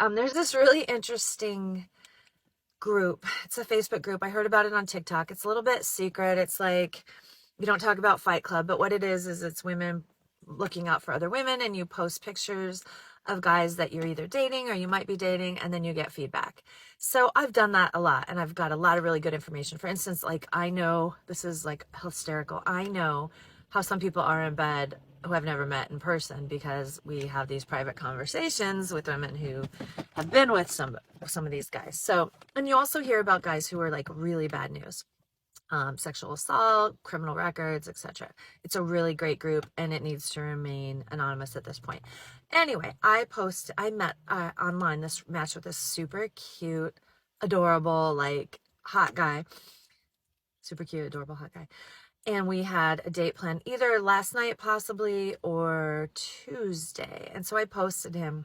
There's this really interesting group. It's a Facebook group. I heard about it on TikTok. It's a little bit secret. It's like, you don't talk about Fight Club, but what it is it's women looking out for other women, and you post pictures of guys that you're either dating or you might be dating, and then you get feedback. So I've done that a lot, and I've got a lot of really good information. For instance, like, I know, this is like hysterical, I know how some people are in bed who I've never met in person, because we have these private conversations with women who have been with some of these guys. So, and you also hear about guys who are like really bad news, sexual assault, criminal records, etc. It's a really great group, and it needs to remain anonymous at this point. Anyway, I met online this match with this super cute, adorable, like hot guy, super cute, adorable, hot guy. And we had a date planned either last night possibly or Tuesday. And so I posted him,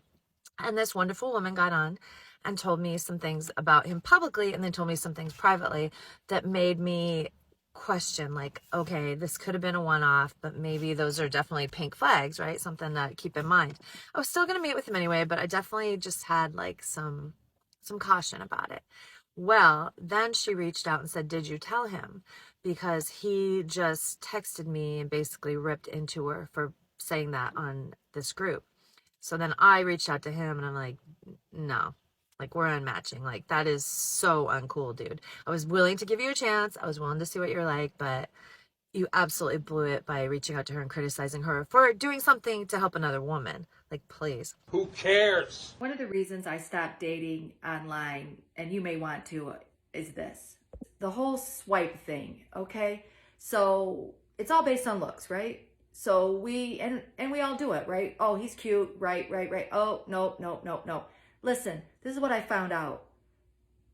and this wonderful woman got on and told me some things about him publicly, and then told me some things privately that made me question, like, okay, this could have been a one-off, but maybe those are definitely pink flags, right? Something to keep in mind. I was still going to meet with him anyway, but I definitely just had like some caution about it. Well, then she reached out and said, did you tell him? Because he just texted me and basically ripped into her for saying that on this group. So then I reached out to him, and I'm like, no, like, we're unmatching. Like, that is so uncool, dude. I was willing to give you a chance. I was willing to see what you're like, but you absolutely blew it by reaching out to her and criticizing her for doing something to help another woman. Like, please. Who cares? One of the reasons I stopped dating online, and you may want to, is this. The whole swipe thing, okay? So it's all based on looks, right? So we all do it, right? Oh, he's cute, right. Oh, no. Listen, this is what I found out.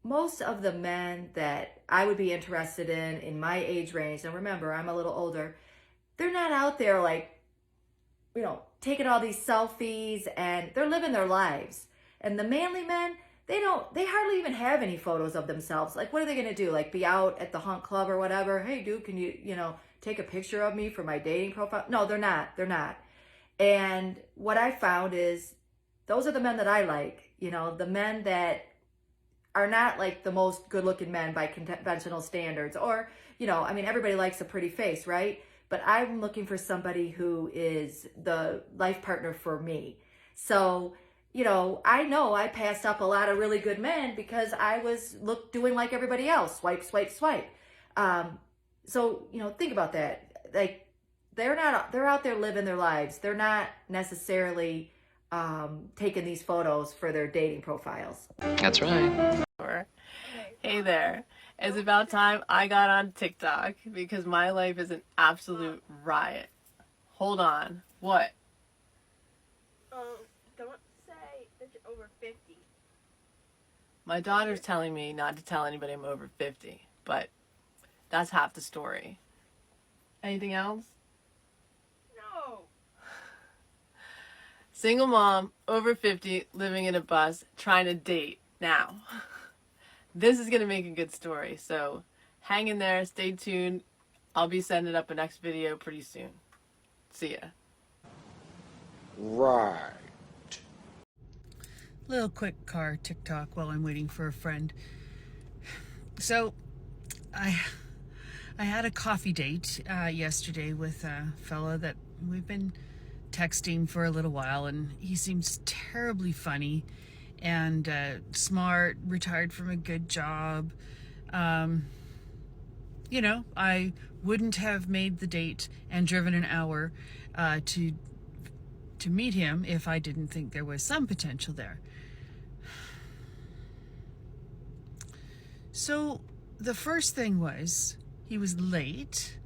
Most of the men that I would be interested in my age range, and remember, I'm a little older, they're not out there like, taking all these selfies, and they're living their lives. And the manly men, they hardly even have any photos of themselves. Like, what are they going to do? Like, be out at the hunt club or whatever? Hey, dude, can you, take a picture of me for my dating profile? No, they're not. And what I found is those are the men that I like, the men that are not like the most good looking men by conventional standards, or, everybody likes a pretty face, right? But I'm looking for somebody who is the life partner for me. So, I know I passed up a lot of really good men because I was doing like everybody else, swipe. So, think about that. Like, they're out there living their lives. They're not necessarily taking these photos for their dating profiles. That's right. Hey there. It's about time I got on TikTok because my life is an absolute riot. Hold on. What? Don't say that you're over 50. My daughter's telling me not to tell anybody I'm over 50, but that's half the story. Anything else? No. Single mom, over 50, living in a bus, trying to date now. This is going to make a good story, so hang in there, stay tuned. I'll be sending up a next video pretty soon. See ya. Right. Little quick car TikTok while I'm waiting for a friend. So, I had a coffee date yesterday with a fella that we've been texting for a little while, and he seems terribly funny and smart, retired from a good job. I wouldn't have made the date and driven an hour to meet him if I didn't think there was some potential there. So the first thing was, he was late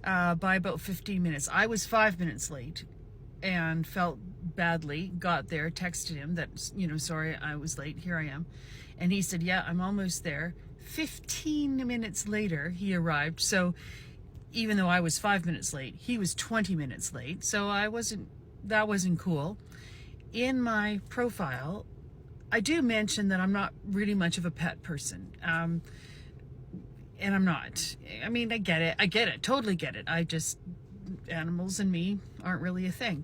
by about 15 minutes. I was 5 minutes late and felt badly. Got there, texted him that, sorry, I was late, here I am. And he said, yeah, I'm almost there. 15 minutes later, he arrived. So even though I was 5 minutes late, he was 20 minutes late. So that wasn't cool. In my profile, I do mention that I'm not really much of a pet person. And I'm not. I mean, I get it, totally get it. Animals and me aren't really a thing.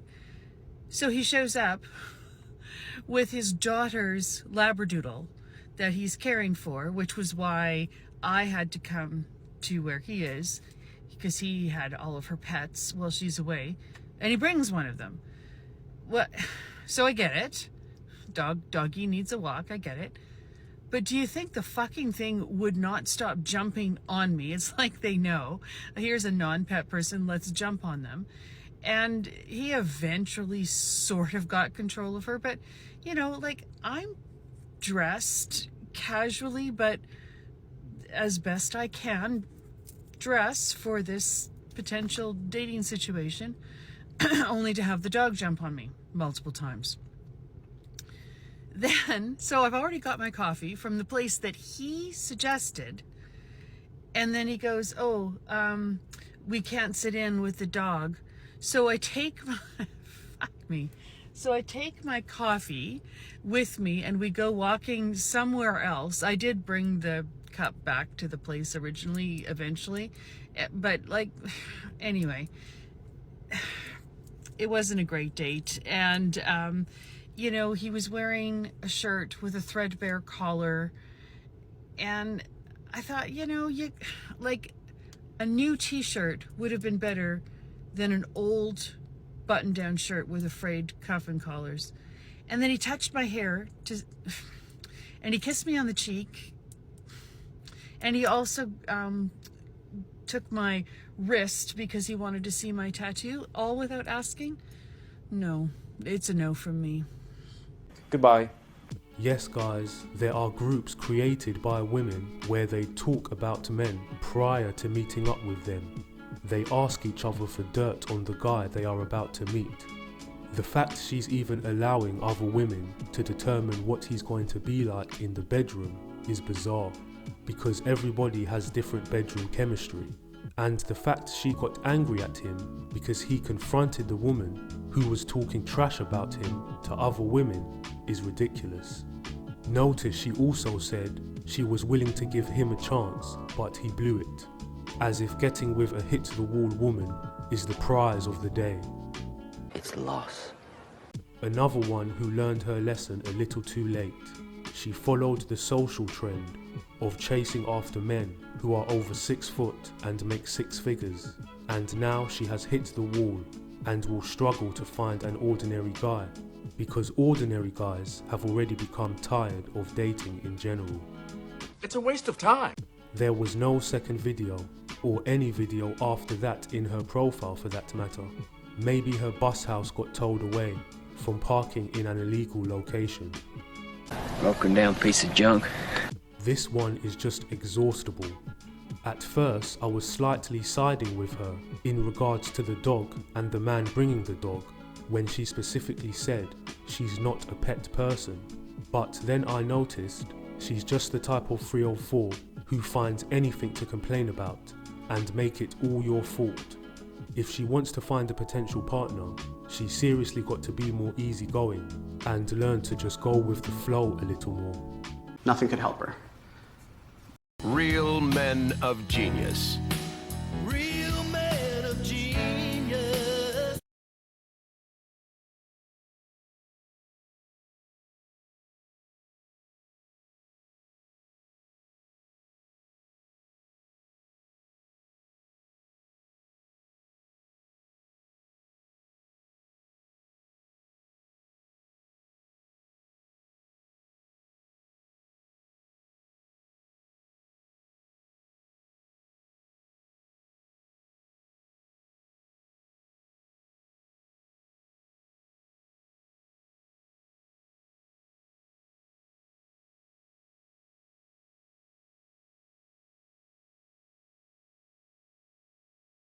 So he shows up with his daughter's Labradoodle that he's caring for, which was why I had to come to where he is, because he had all of her pets while she's away, and he brings one of them. What? So I get it. Doggy needs a walk. I get it. But do you think the fucking thing would not stop jumping on me? It's like they know. Here's a non-pet person. Let's jump on them. And he eventually sort of got control of her. But, you know, like, I'm dressed casually, but as best I can dress for this potential dating situation, only to have the dog jump on me multiple times. Then, so I've already got my coffee from the place that he suggested. And then he goes, we can't sit in with the dog. So I take my, fuck me. So I take my coffee with me and we go walking somewhere else. I did bring the cup back to the place originally, eventually. But like, anyway, it wasn't a great date. And, you know, he was wearing a shirt with a threadbare collar. And I thought, you know, like a new t-shirt would have been better than an old button-down shirt with a frayed cuff and collars. And then he touched my hair and he kissed me on the cheek. And he also took my wrist because he wanted to see my tattoo, all without asking. No, it's a no from me. Goodbye. Yes, guys, there are groups created by women where they talk about men prior to meeting up with them. They ask each other for dirt on the guy they are about to meet. The fact she's even allowing other women to determine what he's going to be like in the bedroom is bizarre, because everybody has different bedroom chemistry. And the fact she got angry at him because he confronted the woman who was talking trash about him to other women is ridiculous. Notice she also said she was willing to give him a chance, but he blew it, as if getting with a hit-the-wall woman is the prize of the day. It's loss. Another one who learned her lesson a little too late. She followed the social trend of chasing after men who are over 6 foot and make 6 figures, and now she has hit the wall and will struggle to find an ordinary guy, because ordinary guys have already become tired of dating in general. It's a waste of time. There was no second video, or any video after that in her profile for that matter. Maybe her bus house got towed away from parking in an illegal location. Broken down piece of junk. This one is just exhaustible. At first, I was slightly siding with her in regards to the dog and the man bringing the dog, when she specifically said she's not a pet person. But then I noticed she's just the type of 304 who finds anything to complain about and make it all your fault. If she wants to find a potential partner, she seriously got to be more easygoing and learn to just go with the flow a little more. Nothing could help her. Real men of genius.